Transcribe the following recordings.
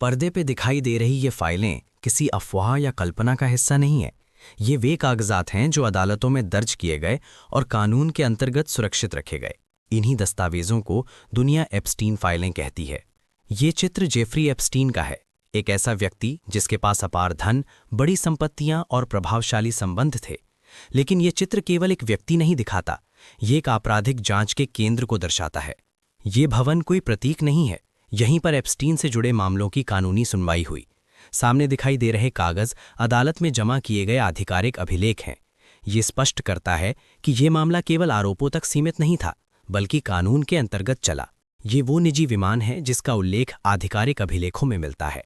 पर्दे पे दिखाई दे रही ये फाइलें किसी अफवाह या कल्पना का हिस्सा नहीं है। ये वे कागजात हैं जो अदालतों में दर्ज किए गए और कानून के अंतर्गत सुरक्षित रखे गए। इन्हीं दस्तावेजों को दुनिया एप्स्टीन फाइलें कहती है। ये चित्र जेफरी एप्स्टीन का है, एक ऐसा व्यक्ति जिसके पास अपार धन, बड़ी संपत्तियां और प्रभावशाली संबंध थे। लेकिन ये चित्र केवल एक व्यक्ति नहीं दिखाता, ये एक आपराधिक जांच के केंद्र को दर्शाता है। ये भवन कोई प्रतीक नहीं है, यहीं पर एप्स्टीन से जुड़े मामलों की कानूनी सुनवाई हुई। सामने दिखाई दे रहे कागज अदालत में जमा किए गए आधिकारिक अभिलेख हैं। ये स्पष्ट करता है कि ये मामला केवल आरोपों तक सीमित नहीं था, बल्कि कानून के अंतर्गत चला। ये वो निजी विमान है जिसका उल्लेख आधिकारिक अभिलेखों में मिलता है,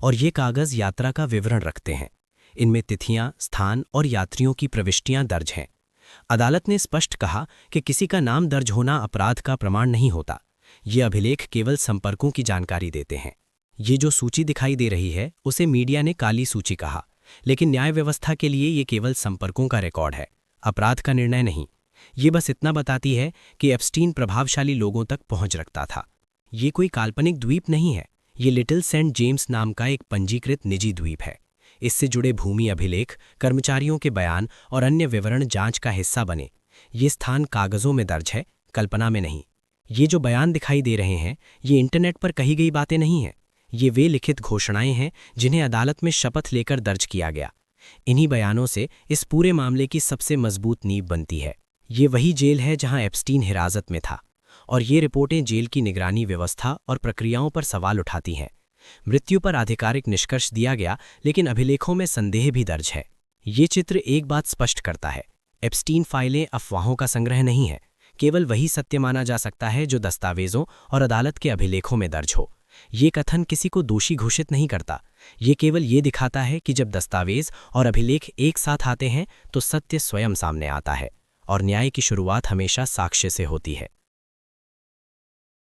और ये कागज यात्रा का विवरण रखते हैं। इनमें तिथियां, स्थान और यात्रियों की प्रविष्टियां दर्ज हैं। अदालत ने स्पष्ट कहा कि किसी का नाम दर्ज होना अपराध का प्रमाण नहीं होता। ये अभिलेख केवल संपर्कों की जानकारी देते हैं। ये जो सूची दिखाई दे रही है उसे मीडिया ने काली सूची कहा, लेकिन न्याय व्यवस्था के लिए ये केवल संपर्कों का रिकॉर्ड है, अपराध का निर्णय नहीं। ये बस इतना बताती है कि एप्स्टीन प्रभावशाली लोगों तक पहुंच रखता था। ये कोई काल्पनिक द्वीप नहीं है, ये लिटिल सेंट जेम्स नाम का एक पंजीकृत निजी द्वीप है। इससे जुड़े भूमि अभिलेख, कर्मचारियों के बयान और अन्य विवरण जांच का हिस्सा बने। ये स्थान कागजों में दर्ज है, कल्पना में नहीं। ये जो बयान दिखाई दे रहे हैं, ये इंटरनेट पर कही गई बातें नहीं हैं। ये वे लिखित घोषणाएं हैं जिन्हें अदालत में शपथ लेकर दर्ज किया गया। इन्हीं बयानों से इस पूरे मामले की सबसे मजबूत नींव बनती है। ये वही जेल है जहां एप्स्टीन हिरासत में था, और ये रिपोर्टें जेल की निगरानी व्यवस्था और प्रक्रियाओं पर सवाल उठाती हैं। मृत्यु पर आधिकारिक निष्कर्ष दिया गया, लेकिन अभिलेखों में संदेह भी दर्ज है। ये चित्र एक बात स्पष्ट करता है, एप्स्टीन फाइलें अफवाहों का संग्रह नहीं है। केवल वही सत्य माना जा सकता है जो दस्तावेजों और अदालत के अभिलेखों में दर्ज हो। ये कथन किसी को दोषी घोषित नहीं करता, ये केवल ये दिखाता है कि जब दस्तावेज और अभिलेख एक साथ आते हैं तो सत्य स्वयं सामने आता है, और न्याय की शुरुआत हमेशा साक्ष्य से होती है।